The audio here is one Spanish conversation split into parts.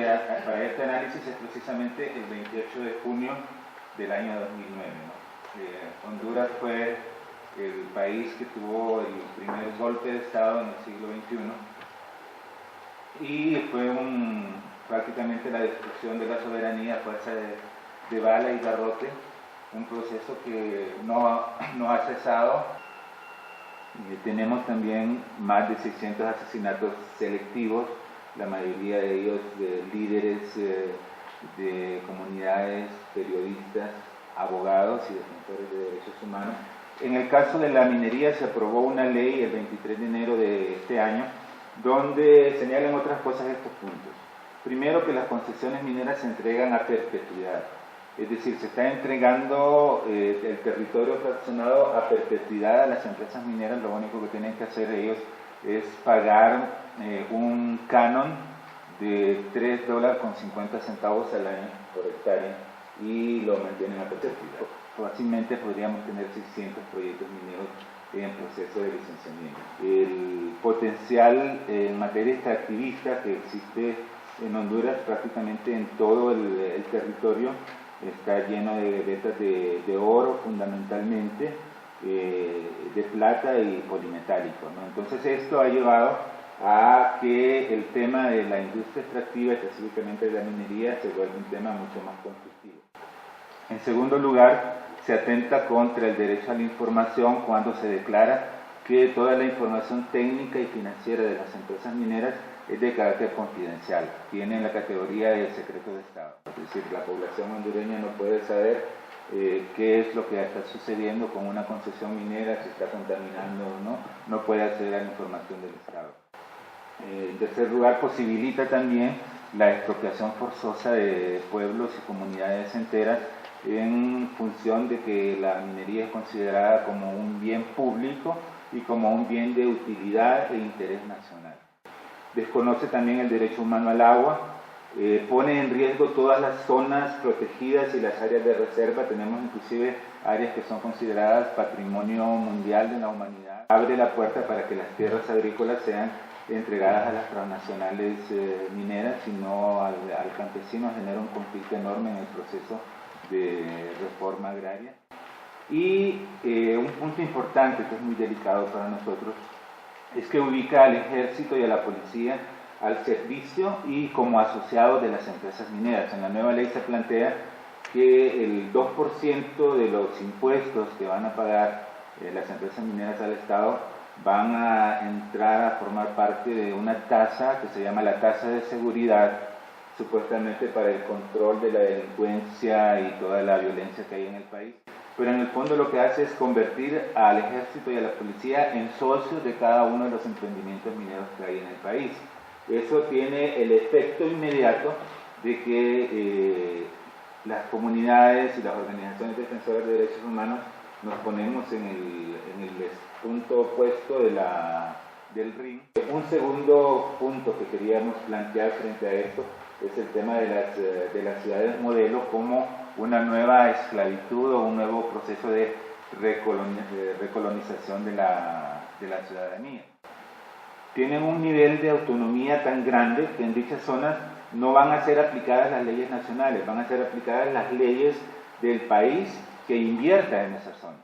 para este análisis es precisamente el 28 de junio del año 2009, ¿no? Honduras fue el país que tuvo el primer golpe de Estado en el siglo XXI y fue prácticamente la destrucción de la soberanía a fuerza de bala y garrote, un proceso que no ha cesado. Tenemos también más de 600 asesinatos selectivos, la mayoría de ellos de líderes de comunidades, periodistas, abogados y defensores de derechos humanos. En el caso de la minería se aprobó una ley el 23 de enero de este año donde señalan otras cosas estos puntos. Primero, que las concesiones mineras se entregan a perpetuidad, es decir, se está entregando el territorio fraccionado a perpetuidad a las empresas mineras. Lo único que tienen que hacer ellos es pagar un canon de $3.50 al año por hectárea y lo mantienen a perpetuidad. Fácilmente podríamos tener 600 proyectos mineros en proceso de licenciamiento. El potencial en materia extractivista que existe en Honduras, prácticamente en todo el territorio, está lleno de vetas de oro fundamentalmente, de plata y polimetálico, ¿no? Entonces esto ha llevado a que el tema de la industria extractiva, específicamente de la minería, se vuelva un tema mucho más conflictivo. En segundo lugar, se atenta contra el derecho a la información cuando se declara que toda la información técnica y financiera de las empresas mineras es de carácter confidencial, tiene la categoría de secreto de Estado. Es decir, la población hondureña no puede saber qué es lo que está sucediendo con una concesión minera, si está contaminando o no puede acceder a la información del Estado. En tercer lugar, posibilita también la expropiación forzosa de pueblos y comunidades enteras en función de que la minería es considerada como un bien público y como un bien de utilidad e interés nacional. Desconoce también el derecho humano al agua, pone en riesgo todas las zonas protegidas y las áreas de reserva. Tenemos inclusive áreas que son consideradas patrimonio mundial de la humanidad. Abre la puerta para que las tierras agrícolas sean entregadas a las transnacionales mineras, sino al campesino. Genera un conflicto enorme en el proceso de reforma agraria. Y un punto importante que es muy delicado para nosotros es que ubica al ejército y a la policía al servicio y como asociados de las empresas mineras. En la nueva ley se plantea que el 2% de los impuestos que van a pagar las empresas mineras al Estado van a entrar a formar parte de una tasa que se llama la tasa de seguridad, supuestamente para el control de la delincuencia y toda la violencia que hay en el país. Pero en el fondo lo que hace es convertir al ejército y a la policía en socios de cada uno de los emprendimientos mineros que hay en el país. Eso tiene el efecto inmediato de que las comunidades y las organizaciones defensoras de derechos humanos nos ponemos en el punto opuesto del ring. Un segundo punto que queríamos plantear frente a esto es el tema de las ciudades modelo como una nueva esclavitud o un nuevo proceso de recolonización de la ciudadanía. Tienen un nivel de autonomía tan grande que en dichas zonas no van a ser aplicadas las leyes nacionales, van a ser aplicadas las leyes del país que invierta en esa zona.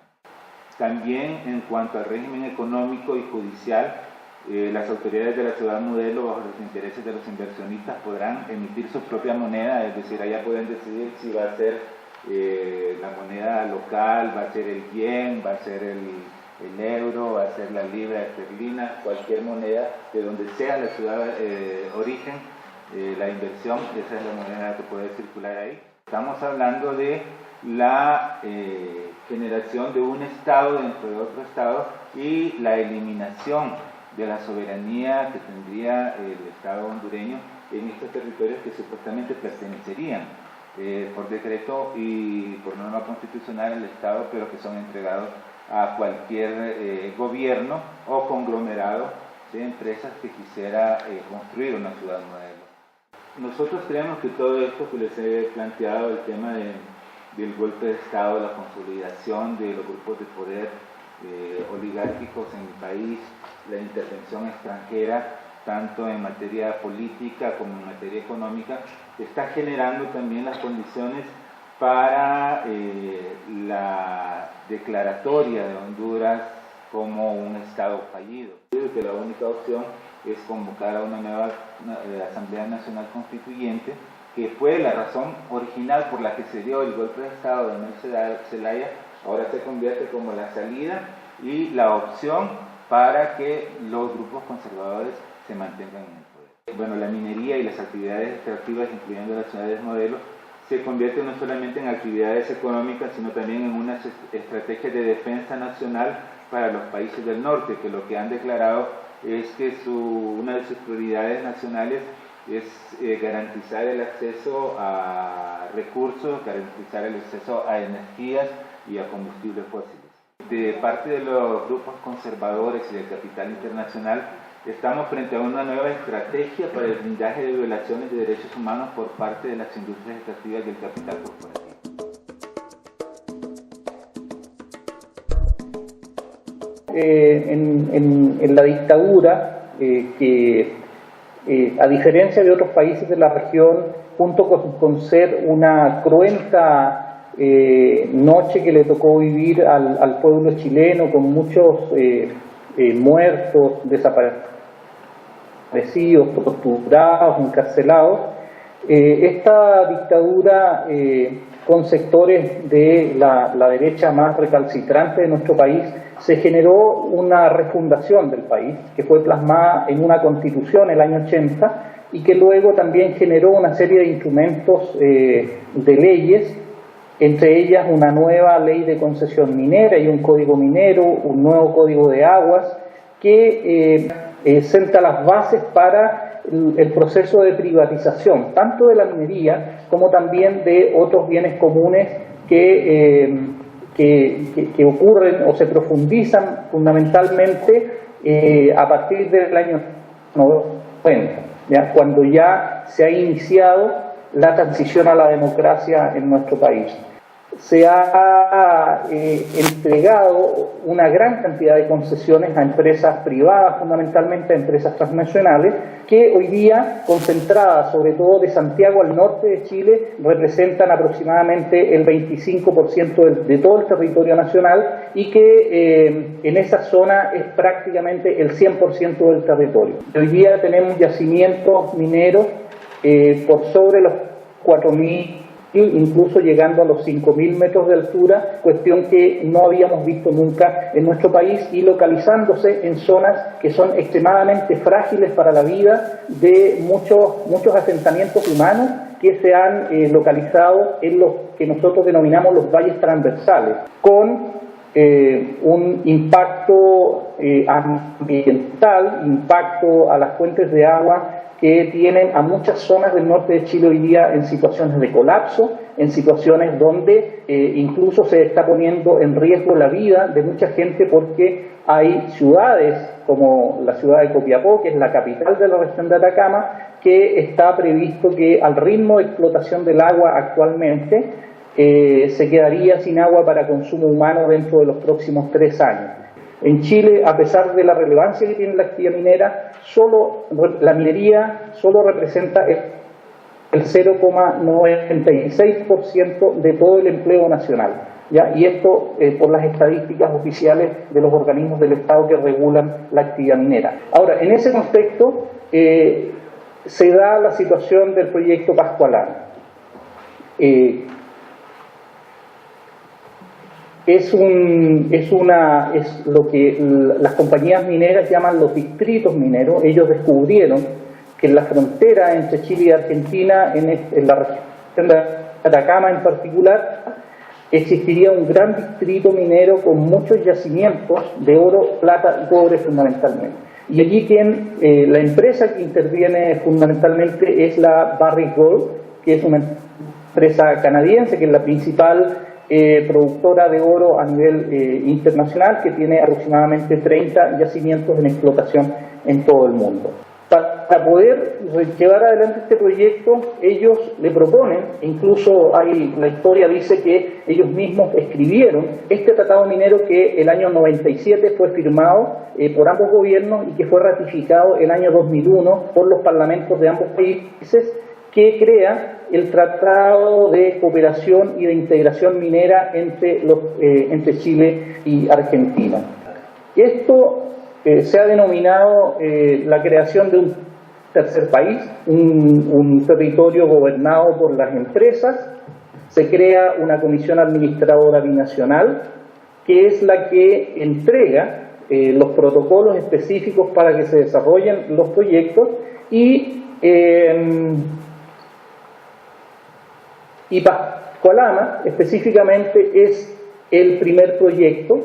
También en cuanto al régimen económico y judicial, las autoridades de la ciudad modelo, bajo los intereses de los inversionistas, podrán emitir su propia moneda, es decir, allá pueden decidir si va a ser la moneda local, va a ser el yen, va a ser el euro, va a ser la libra esterlina, cualquier moneda de donde sea la ciudad origen, la inversión, esa es la moneda que puede circular ahí. Estamos hablando de la generación de un Estado dentro de otro Estado y la eliminación de la soberanía que tendría el Estado hondureño en estos territorios que supuestamente pertenecerían por decreto y por norma constitucional al Estado, pero que son entregados a cualquier gobierno o conglomerado de empresas que quisiera construir una ciudad modelo. Nosotros creemos que todo esto que les he planteado, el tema del golpe de Estado, la consolidación de los grupos de poder oligárquicos en el país, la intervención extranjera, tanto en materia política como en materia económica, está generando también las condiciones para la declaratoria de Honduras como un Estado fallido. Creo que la única opción es convocar a una nueva Asamblea Nacional Constituyente, que fue la razón original por la que se dio el golpe de Estado de Manuel Zelaya. Ahora se convierte como la salida y la opción para que los grupos conservadores se mantengan en el poder. Bueno, la minería y las actividades extractivas, incluyendo las ciudades modelo, se convierten no solamente en actividades económicas, sino también en unas estrategias de defensa nacional para los países del norte, que lo que han declarado es que una de sus prioridades nacionales es garantizar el acceso a recursos, garantizar el acceso a energías y a combustibles fósiles. De parte de los grupos conservadores y del capital internacional, estamos frente a una nueva estrategia para el blindaje de violaciones de derechos humanos por parte de las industrias extractivas del capital corporativo. En la dictadura, a diferencia de otros países de la región, junto con ser una cruenta noche que le tocó vivir al pueblo chileno, con muchos muertos, desaparecidos, torturados, encarcelados, esta dictadura con sectores de la derecha más recalcitrante de nuestro país, se generó una refundación del país que fue plasmada en una constitución el año 80 y que luego también generó una serie de instrumentos de leyes, entre ellas una nueva ley de concesión minera y un código minero, un nuevo código de aguas que senta las bases para el proceso de privatización, tanto de la minería como también de otros bienes comunes que ocurren o se profundizan fundamentalmente a partir del año 90, ¿ya? Cuando ya se ha iniciado la transición a la democracia en nuestro país. Se ha entregado una gran cantidad de concesiones a empresas privadas, fundamentalmente a empresas transnacionales, que hoy día, concentradas sobre todo de Santiago al norte de Chile, representan aproximadamente el 25% de todo el territorio nacional y que en esa zona es prácticamente el 100% del territorio. Hoy día tenemos yacimientos mineros por sobre los 4.000, incluso llegando a los 5.000 metros de altura, cuestión que no habíamos visto nunca en nuestro país, y localizándose en zonas que son extremadamente frágiles para la vida de muchos asentamientos humanos que se han localizado en los que nosotros denominamos los valles transversales, con un impacto ambiental, impacto a las fuentes de agua, que tienen a muchas zonas del norte de Chile hoy día en situaciones de colapso, en situaciones donde incluso se está poniendo en riesgo la vida de mucha gente, porque hay ciudades como la ciudad de Copiapó, que es la capital de la región de Atacama, que está previsto que al ritmo de explotación del agua actualmente se quedaría sin agua para consumo humano dentro de los próximos 3 años. En Chile, a pesar de la relevancia que tiene la actividad minera, la minería solo representa el 0,96% de todo el empleo nacional, ¿ya? Y esto por las estadísticas oficiales de los organismos del Estado que regulan la actividad minera. Ahora, en ese contexto se da la situación del proyecto Pascualana. Es lo que las compañías mineras llaman los distritos mineros. Ellos descubrieron que en la frontera entre Chile y Argentina, en la región de Atacama en particular, existiría un gran distrito minero con muchos yacimientos de oro, plata y cobre fundamentalmente. Y allí la empresa que interviene fundamentalmente es la Barrick Gold, que es una empresa canadiense, que es la principal productora de oro a nivel internacional, que tiene aproximadamente 30 yacimientos en explotación en todo el mundo. Para poder llevar adelante este proyecto, ellos le proponen, incluso la historia dice que ellos mismos escribieron este tratado minero que el año 97 fue firmado por ambos gobiernos y que fue ratificado el año 2001 por los parlamentos de ambos países, que crea el Tratado de Cooperación y de Integración Minera entre Chile y Argentina. Esto se ha denominado la creación de un tercer país, un territorio gobernado por las empresas. Se crea una comisión administradora binacional, que es la que entrega los protocolos específicos para que se desarrollen los proyectos y Pascualama específicamente es el primer proyecto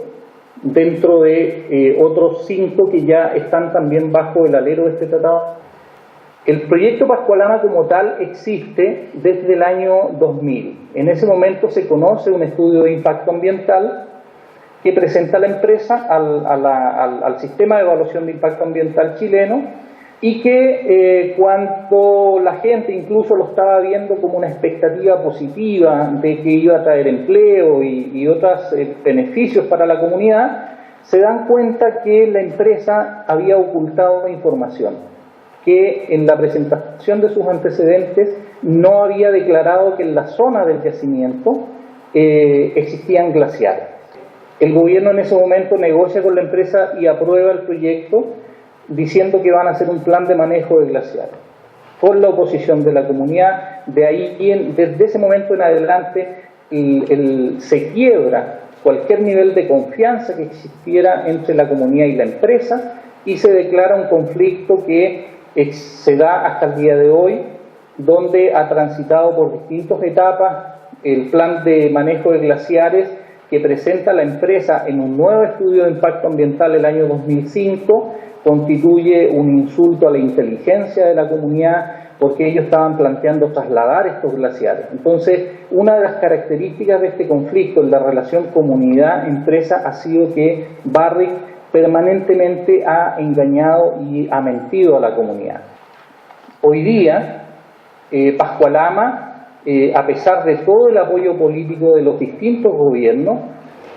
dentro de otros 5 que ya están también bajo el alero de este tratado. El proyecto Pascualama como tal existe desde el año 2000. En ese momento se conoce un estudio de impacto ambiental que presenta la empresa al sistema de evaluación de impacto ambiental chileno, y que cuando la gente incluso lo estaba viendo como una expectativa positiva de que iba a traer empleo y otros beneficios para la comunidad, se dan cuenta que la empresa había ocultado información, que en la presentación de sus antecedentes no había declarado que en la zona del yacimiento existían glaciares. El gobierno en ese momento negocia con la empresa y aprueba el proyecto diciendo que van a hacer un plan de manejo de glaciares. Con la oposición de la comunidad, desde ese momento en adelante se quiebra cualquier nivel de confianza que existiera entre la comunidad y la empresa y se declara un conflicto que se da hasta el día de hoy, donde ha transitado por distintas etapas el plan de manejo de glaciares que presenta la empresa en un nuevo estudio de impacto ambiental el año 2005, constituye un insulto a la inteligencia de la comunidad porque ellos estaban planteando trasladar estos glaciares. Entonces, una de las características de este conflicto en la relación comunidad-empresa ha sido que Barrick permanentemente ha engañado y ha mentido a la comunidad. Hoy día, Pascualama, a pesar de todo el apoyo político de los distintos gobiernos,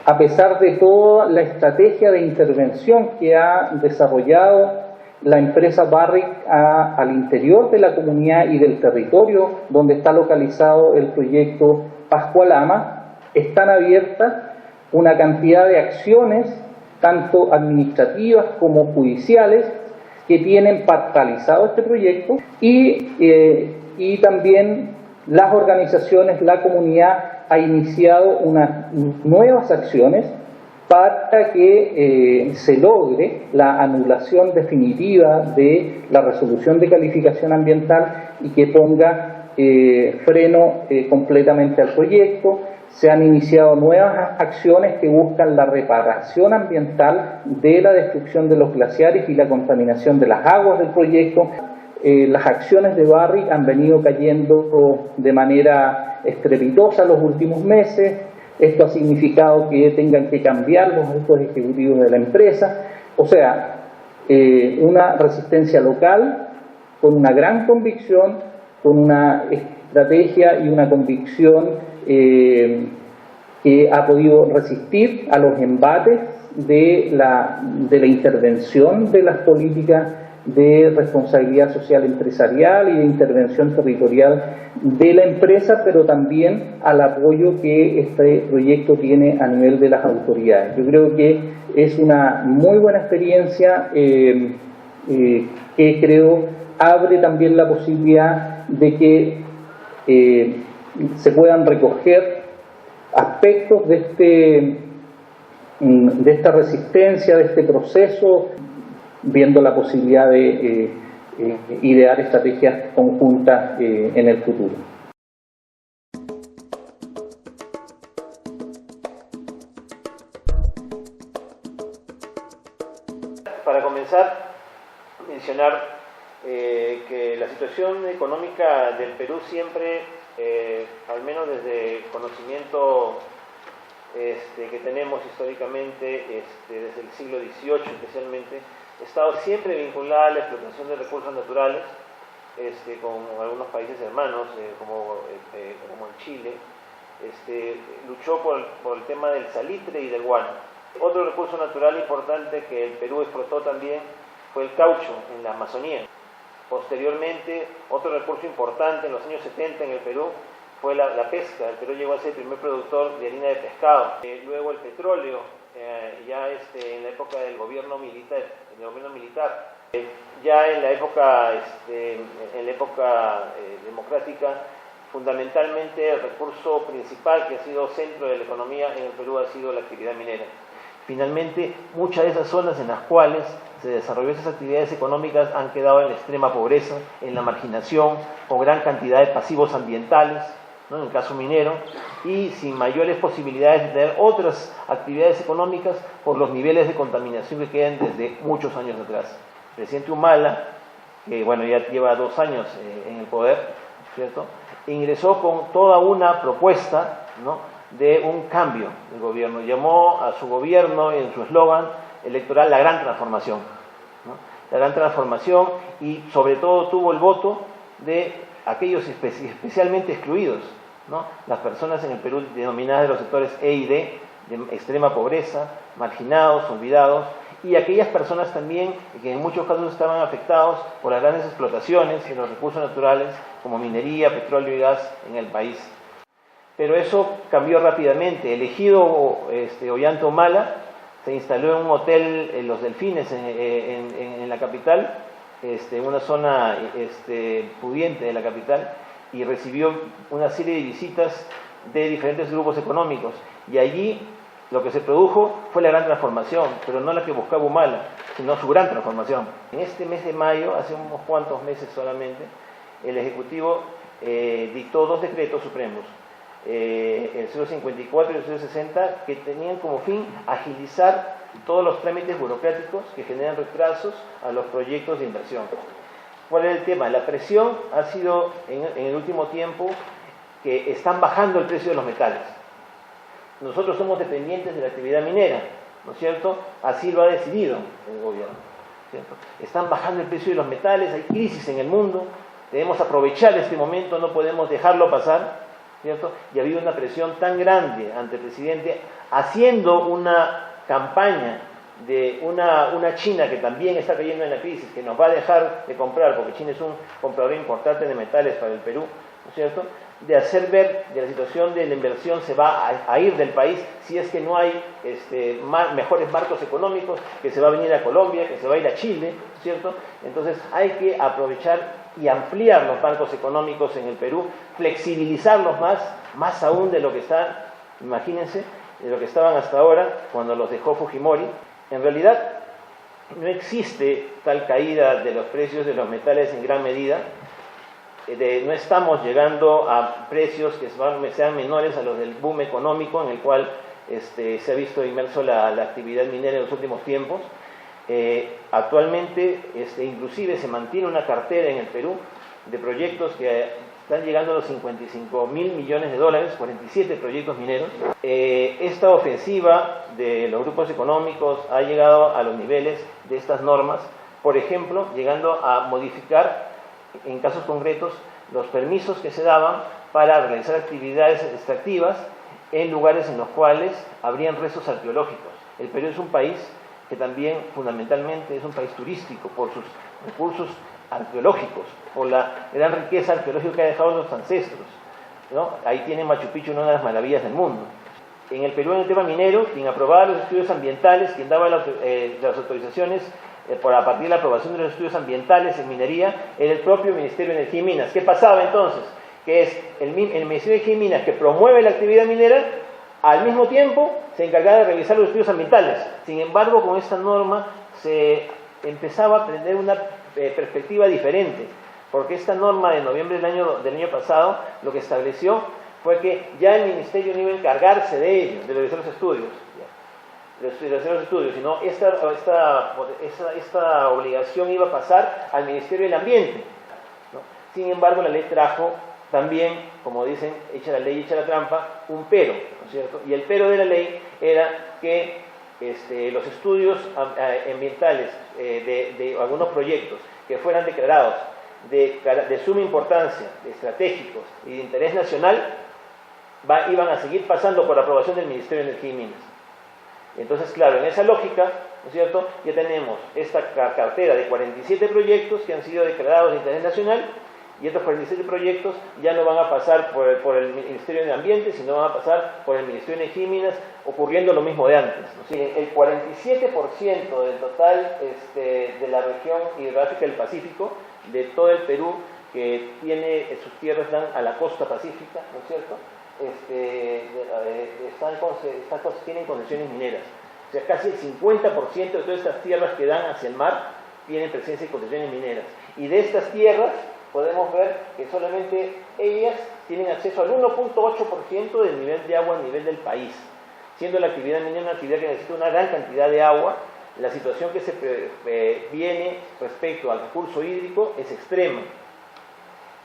a pesar de toda la estrategia de intervención que ha desarrollado la empresa Barrick al interior de la comunidad y del territorio donde está localizado el proyecto Pascualama, están abiertas una cantidad de acciones, tanto administrativas como judiciales, que tienen paralizado este proyecto y también las organizaciones, la comunidad ha iniciado unas nuevas acciones para que se logre la anulación definitiva de la resolución de calificación ambiental y que ponga freno completamente al proyecto. Se han iniciado nuevas acciones que buscan la reparación ambiental de la destrucción de los glaciares y la contaminación de las aguas del proyecto. Las acciones de Barrick han venido cayendo de manera estrepitosa los últimos meses. Esto ha significado que tengan que cambiar los altos ejecutivos de la empresa. O sea, una resistencia local con una gran convicción, con una estrategia y una convicción que ha podido resistir a los embates de la intervención de las políticas de responsabilidad social empresarial y de intervención territorial de la empresa, pero también al apoyo que este proyecto tiene a nivel de las autoridades. Yo creo que es una muy buena experiencia que creo abre también la posibilidad de que se puedan recoger aspectos de esta resistencia, de este proceso, viendo la posibilidad de idear estrategias conjuntas en el futuro. Para comenzar, mencionar que la situación económica del Perú siempre, al menos desde el conocimiento que tenemos históricamente, desde el siglo XVIII especialmente, estado siempre vinculada a la explotación de recursos naturales, con algunos países hermanos, como en Chile. Luchó por el tema del salitre y del guano. Otro recurso natural importante que el Perú explotó también fue el caucho en la Amazonía. Posteriormente, otro recurso importante en los años 70 en el Perú fue la pesca. El Perú llegó a ser el primer productor de harina de pescado. Luego el petróleo, ya en la época del gobierno militar. Ya en la época, democrática, fundamentalmente el recurso principal que ha sido centro de la economía en el Perú ha sido la actividad minera. Finalmente, muchas de esas zonas en las cuales se desarrolló esas actividades económicas han quedado en la extrema pobreza, en la marginación, con gran cantidad de pasivos ambientales, ¿no?, en el caso minero, y sin mayores posibilidades de tener otras actividades económicas por los niveles de contaminación que quedan desde muchos años atrás. El presidente Humala, que bueno, ya lleva 2 años en el poder, ¿cierto?, ingresó con toda una propuesta, ¿no?, de un cambio del gobierno. Llamó a su gobierno en su eslogan electoral la gran transformación, ¿no?, la gran transformación, y sobre todo tuvo el voto de aquellos especialmente excluidos, ¿no?, las personas en el Perú denominadas de los sectores E y D, de extrema pobreza, marginados, olvidados, y aquellas personas también que en muchos casos estaban afectados por las grandes explotaciones de los recursos naturales como minería, petróleo y gas en el país. Pero eso cambió rápidamente. El ejido Ollanta Humala se instaló en un hotel en Los Delfines, en la capital, en una zona pudiente de la capital, y recibió una serie de visitas de diferentes grupos económicos. Y allí lo que se produjo fue la gran transformación, pero no la que buscaba Humala, sino su gran transformación. En este mes de mayo, hace unos cuantos meses solamente, el Ejecutivo dictó 2 decretos supremos, el 054 y el 060, que tenían como fin agilizar todos los trámites burocráticos que generan retrasos a los proyectos de inversión. ¿Cuál es el tema? La presión ha sido en el último tiempo que están bajando el precio de los metales. Nosotros somos dependientes de la actividad minera, ¿no es cierto? Así lo ha decidido el gobierno, ¿cierto? Están bajando el precio de los metales, hay crisis en el mundo, debemos aprovechar este momento, no podemos dejarlo pasar, ¿cierto? Y ha habido una presión tan grande ante el presidente, haciendo una campaña de una China que también está cayendo en la crisis, que nos va a dejar de comprar, porque China es un comprador importante de metales para el Perú, ¿no es cierto?, de hacer ver que la situación de la inversión se va a ir del país si es que no hay mejores marcos económicos, que se va a venir a Colombia, que se va a ir a Chile, ¿cierto? Entonces hay que aprovechar y ampliar los marcos económicos en el Perú, flexibilizarlos más aún de lo que están, imagínense, de lo que estaban hasta ahora cuando los dejó Fujimori. En realidad no existe tal caída de los precios de los metales en gran medida. No estamos llegando a precios que sean menores a los del boom económico en el cual se ha visto inmerso la actividad minera en los últimos tiempos. Actualmente inclusive se mantiene una cartera en el Perú de proyectos que están llegando a los 55.000 millones de dólares, 47 proyectos mineros. Esta ofensiva de los grupos económicos ha llegado a los niveles de estas normas, por ejemplo, llegando a modificar en casos concretos los permisos que se daban para realizar actividades extractivas en lugares en los cuales habrían restos arqueológicos. El Perú es un país que también fundamentalmente es un país turístico por sus recursos arqueológicos, por la gran riqueza arqueológica que ha dejado los ancestros, ¿no? Ahí tiene Machu Picchu, una de las maravillas del mundo. En el Perú, en el tema minero, quien aprobaba los estudios ambientales, quien daba las autorizaciones a partir de la aprobación de los estudios ambientales en minería, era el propio Ministerio de Energía y Minas. ¿Qué pasaba entonces? Que es el Ministerio de Energía y Minas que promueve la actividad minera, al mismo tiempo se encargaba de revisar los estudios ambientales. Sin embargo, con esta norma se empezaba a tener una perspectiva diferente, porque esta norma de noviembre del año pasado lo que estableció fue que ya el Ministerio no iba a encargarse de ello, de revisar los estudios, sino esta obligación iba a pasar al Ministerio del Ambiente, ¿no? Sin embargo, la ley trajo también, como dicen, echa la ley, echa la trampa, un pero, ¿no es cierto? Y el pero de la ley era que los estudios ambientales de algunos proyectos que fueran declarados de suma importancia, estratégicos y de interés nacional, iban a seguir pasando por aprobación del Ministerio de Energía y Minas. Entonces, claro, en esa lógica, ¿no es cierto?, ya tenemos esta cartera de 47 proyectos que han sido declarados de interés nacional, y estos 47 proyectos ya no van a pasar por el Ministerio de Ambiente, sino van a pasar por el Ministerio de Energía y Minas, ocurriendo lo mismo de antes, ¿no? El 47% del total de la región hidrográfica del Pacífico, de todo el Perú, que tiene sus tierras dan a la costa pacífica, ¿no es cierto?, tienen concesiones mineras. O sea, casi el 50% de todas estas tierras que dan hacia el mar tienen presencia de concesiones mineras. Y de estas tierras podemos ver que solamente ellas tienen acceso al 1.8% del nivel de agua a nivel del país. Siendo la actividad minera una actividad que necesita una gran cantidad de agua, la situación que se viene respecto al recurso hídrico es extrema.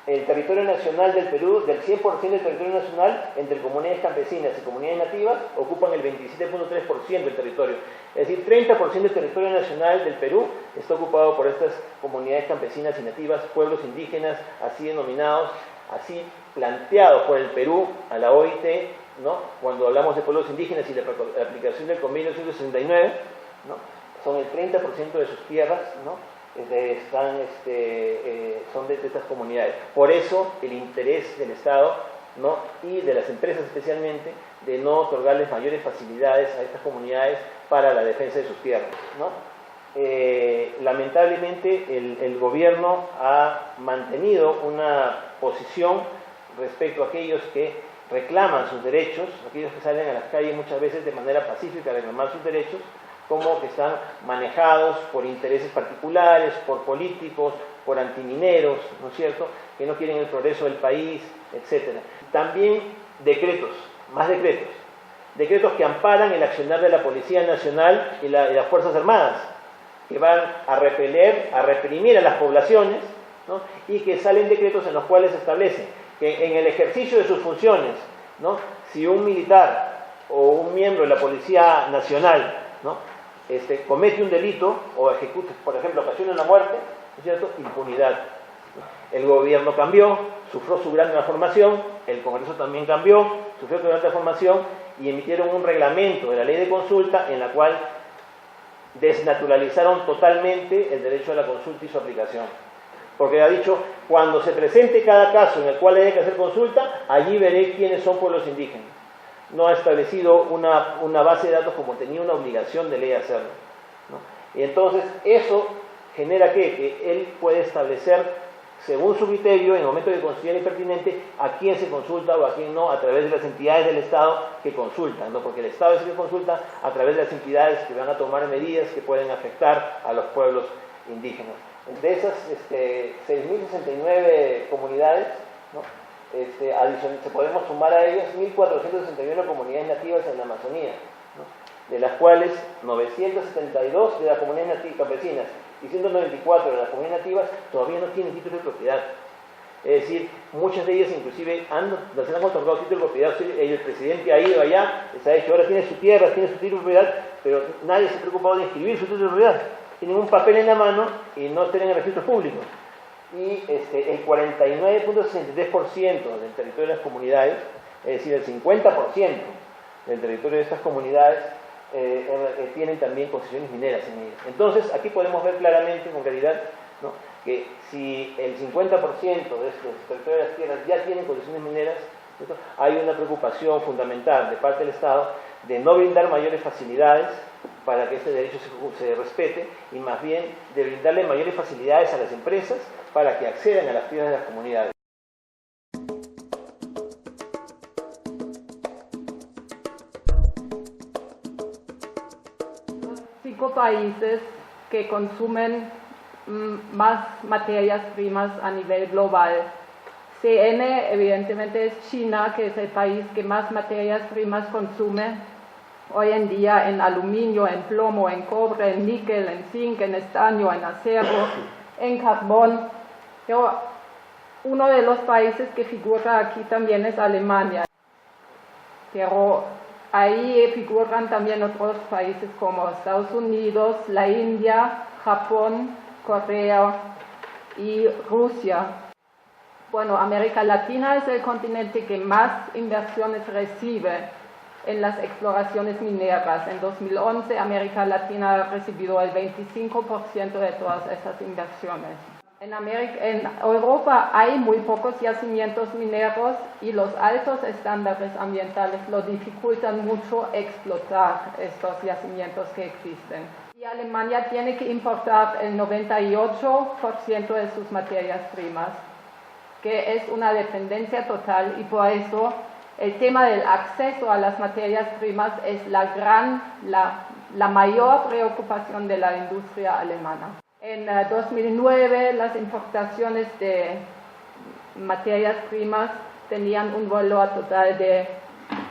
El territorio nacional del Perú, del 100% del territorio nacional, entre comunidades campesinas y comunidades nativas, ocupan el 27.3% del territorio. Es decir, 30% del territorio nacional del Perú está ocupado por estas comunidades campesinas y nativas, pueblos indígenas, así denominados, así planteados por el Perú a la OIT, ¿no?, cuando hablamos de pueblos indígenas y la aplicación del convenio 169, ¿no?, son el 30% de sus tierras, ¿no?, son de estas comunidades. Por eso el interés del Estado, ¿no?, y de las empresas especialmente, de no otorgarles mayores facilidades a estas comunidades para la defensa de sus tierras, ¿no? Lamentablemente el gobierno ha mantenido una posición respecto a aquellos que reclaman sus derechos, aquellos que salen a las calles muchas veces de manera pacífica a reclamar sus derechos, como que están manejados por intereses particulares, por políticos, por antimineros, ¿no es cierto?, que no quieren el progreso del país, etc. También decretos, más decretos que amparan el accionar de la Policía Nacional y las Fuerzas Armadas, que van a reprimir a las poblaciones, ¿no?, y que salen decretos en los cuales se establece que en el ejercicio de sus funciones, ¿no?, si un militar o un miembro de la Policía Nacional, ¿no?, comete un delito o ejecuta, por ejemplo, ocasiona una muerte, ¿no es cierto?, impunidad. El gobierno cambió, sufrió su gran transformación, el Congreso también cambió, sufrió su gran transformación y emitieron un reglamento de la ley de consulta en la cual desnaturalizaron totalmente el derecho a la consulta y su aplicación. Porque ha dicho, cuando se presente cada caso en el cual haya que hacer consulta, allí veré quiénes son pueblos indígenas. No ha establecido una base de datos como tenía una obligación de ley hacerlo, ¿no? Y entonces eso genera que él puede establecer, según su criterio, en el momento que considere pertinente, a quién se consulta o a quién no, a través de las entidades del Estado que consultan, ¿no? Porque el Estado es el que consulta a través de las entidades que van a tomar medidas que pueden afectar a los pueblos indígenas. De esas 6.069 comunidades, ¿no?, se podemos sumar a ellas 1.461 comunidades nativas en la Amazonía, ¿no?, de las cuales 972 de las comunidades campesinas y 194 de las comunidades nativas todavía no tienen título de propiedad. Es decir, muchas de ellas inclusive les han otorgado título de propiedad. El presidente ha ido allá, les ha dicho, ahora tiene su tierra, tiene su título de propiedad, pero nadie se ha preocupado de inscribir su título de propiedad. Tienen un papel en la mano y no tienen registros públicos. Y el 49.63% del territorio de las comunidades, es decir, el 50% del territorio de estas comunidades, tienen también concesiones mineras en ellas. Entonces, aquí podemos ver claramente, con claridad, ¿no?, que si el 50% de estos territorios de las tierras ya tienen concesiones mineras, ¿cierto?, hay una preocupación fundamental de parte del Estado de no brindar mayores facilidades para que este derecho se respete, y más bien de brindarle mayores facilidades a las empresas para que accedan a las tierras de las comunidades. Los 5 países que consumen más materias primas a nivel global. CN evidentemente es China, que es el país que más materias primas consume hoy en día en aluminio, en plomo, en cobre, en níquel, en zinc, en estaño, en acero, en carbón. Pero uno de los países que figura aquí también es Alemania. Pero ahí figuran también otros países como Estados Unidos, la India, Japón, Corea y Rusia. Bueno, América Latina es el continente que más inversiones recibe en las exploraciones mineras. En 2011, América Latina ha recibido el 25% de todas esas inversiones. En Europa hay muy pocos yacimientos mineros y los altos estándares ambientales lo dificultan mucho explotar estos yacimientos que existen. Y Alemania tiene que importar el 98% de sus materias primas, que es una dependencia total, y por eso el tema del acceso a las materias primas es la mayor preocupación de la industria alemana. En 2009 las importaciones de materias primas tenían un valor total de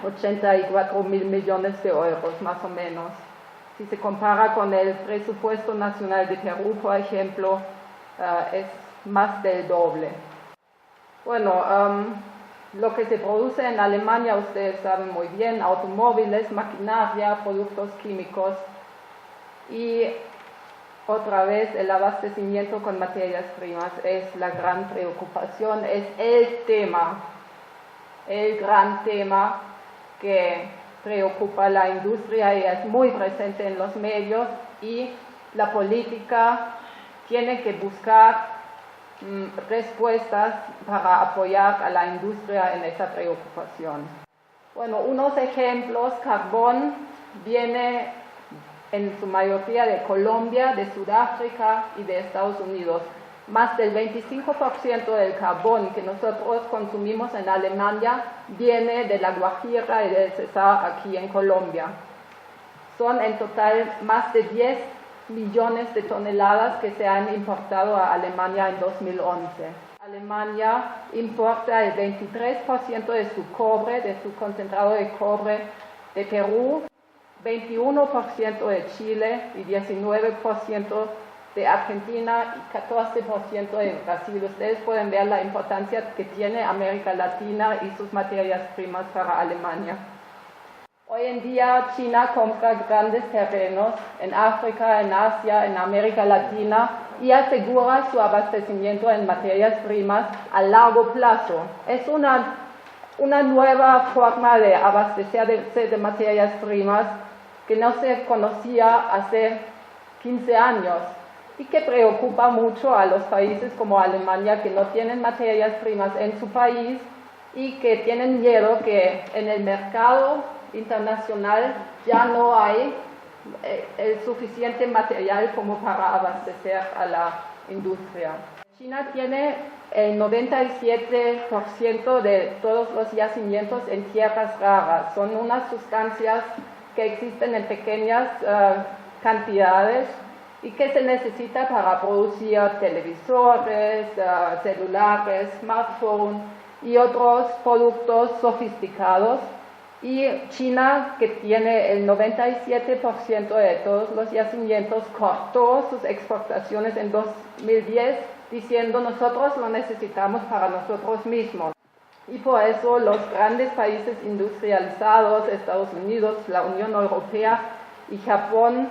84.000 millones de euros, más o menos. Si se compara con el presupuesto nacional de Perú, por ejemplo, es más del doble. Bueno, lo que se produce en Alemania, ustedes saben muy bien, automóviles, maquinaria, productos químicos y otra vez el abastecimiento con materias primas es la gran preocupación, es el gran tema que preocupa a la industria y es muy presente en los medios, y la política tiene que buscar respuestas para apoyar a la industria en esa preocupación. Bueno, unos ejemplos: carbón viene en su mayoría de Colombia, de Sudáfrica y de Estados Unidos. Más del 25% del carbón que nosotros consumimos en Alemania viene de la Guajira y del Cesar aquí en Colombia. Son en total más de 10 millones de toneladas que se han importado a Alemania en 2011. Alemania importa el 23% de su cobre, de su concentrado de cobre, de Perú, 21% de Chile y 19% de Argentina y 14% de Brasil. Ustedes pueden ver la importancia que tiene América Latina y sus materias primas para Alemania. Hoy en día China compra grandes terrenos en África, en Asia, en América Latina y asegura su abastecimiento en materias primas a largo plazo. Es una nueva forma de abastecerse de materias primas que no se conocía hace 15 años y que preocupa mucho a los países como Alemania, que no tienen materias primas en su país y que tienen miedo que en el mercado internacional ya no hay el suficiente material como para abastecer a la industria. China tiene el 97% de todos los yacimientos en tierras raras. Son unas sustancias que existen en pequeñas cantidades y que se necesita para producir televisores, celulares, smartphones y otros productos sofisticados. Y China, que tiene el 97% de todos los yacimientos, cortó sus exportaciones en 2010 diciendo: nosotros lo necesitamos para nosotros mismos. Y por eso los grandes países industrializados, Estados Unidos, la Unión Europea y Japón,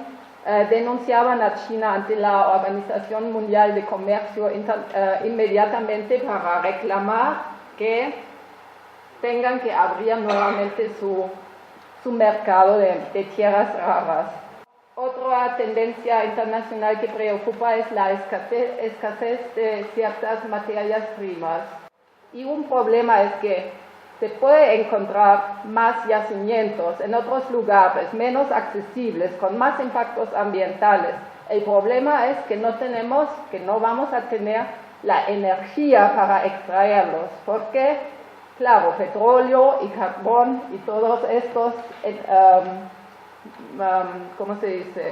denunciaban a China ante la Organización Mundial de Comercio inmediatamente para reclamar que tengan que abrir nuevamente su mercado de tierras raras. Otra tendencia internacional que preocupa es la escasez de ciertas materias primas. Y un problema es que se puede encontrar más yacimientos en otros lugares menos accesibles, con más impactos ambientales. El problema es que no vamos a tener la energía para extraerlos, porque claro, petróleo y carbón y todos estos,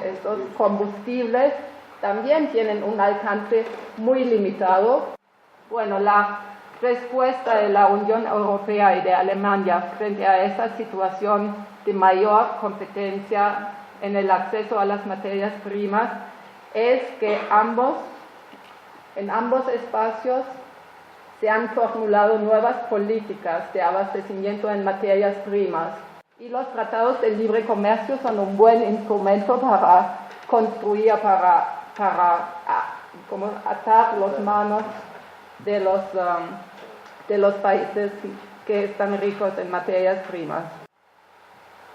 estos combustibles también tienen un alcance muy limitado. Bueno, la respuesta de la Unión Europea y de Alemania frente a esta situación de mayor competencia en el acceso a las materias primas es que en ambos espacios se han formulado nuevas políticas de abastecimiento en materias primas. Y los tratados de libre comercio son un buen instrumento para construir, para como atar las manos de los países que están ricos en materias primas.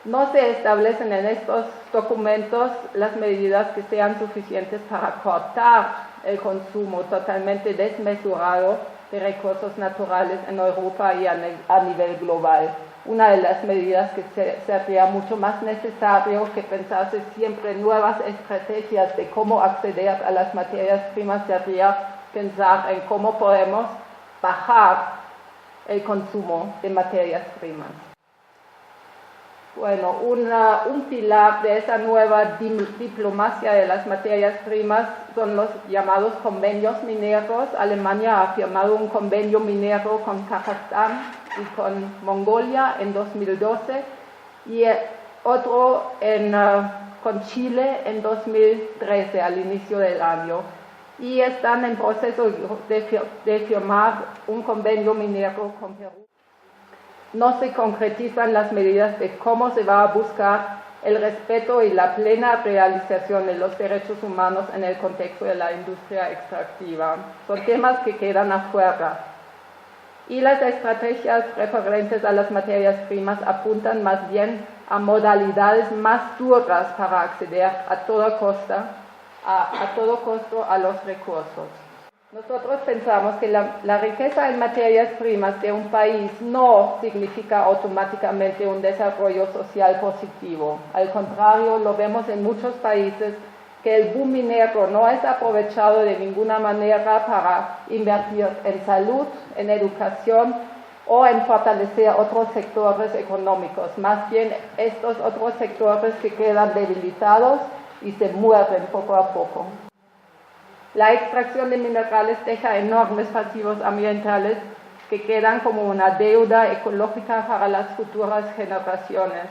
No se establecen en estos documentos las medidas que sean suficientes para cortar el consumo totalmente desmesurado de recursos naturales en Europa y a nivel global. Una de las medidas que sería mucho más necesario que pensarse siempre en nuevas estrategias de cómo acceder a las materias primas sería pensar en cómo podemos bajar el consumo de materias primas. Bueno, un pilar de esa nueva diplomacia de las materias primas son los llamados convenios mineros. Alemania ha firmado un convenio minero con Kazajstán y con Mongolia en 2012 y otro con Chile en 2013, al inicio del año. Y están en proceso de firmar un convenio minero con Perú. No se concretizan las medidas de cómo se va a buscar el respeto y la plena realización de los derechos humanos en el contexto de la industria extractiva. Son temas que quedan afuera. Y las estrategias referentes a las materias primas apuntan más bien a modalidades más duras para acceder a todo costo a los recursos. Nosotros pensamos que la riqueza en materias primas de un país no significa automáticamente un desarrollo social positivo. Al contrario, lo vemos en muchos países que el boom minero no es aprovechado de ninguna manera para invertir en salud, en educación o en fortalecer otros sectores económicos. Más bien, estos otros sectores que quedan debilitados y se mueren poco a poco. La extracción de minerales deja enormes pasivos ambientales que quedan como una deuda ecológica para las futuras generaciones.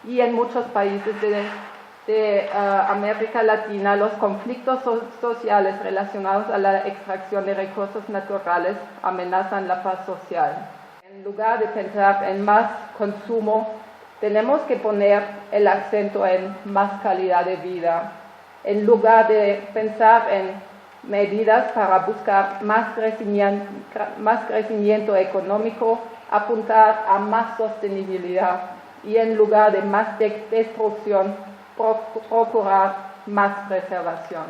Y en muchos países de América Latina, los conflictos sociales relacionados a la extracción de recursos naturales amenazan la paz social. En lugar de pensar en más consumo, tenemos que poner el acento en más calidad de vida. En lugar de pensar en medidas para buscar más crecimiento económico, apuntar a más sostenibilidad y en lugar de más destrucción, procurar más preservación.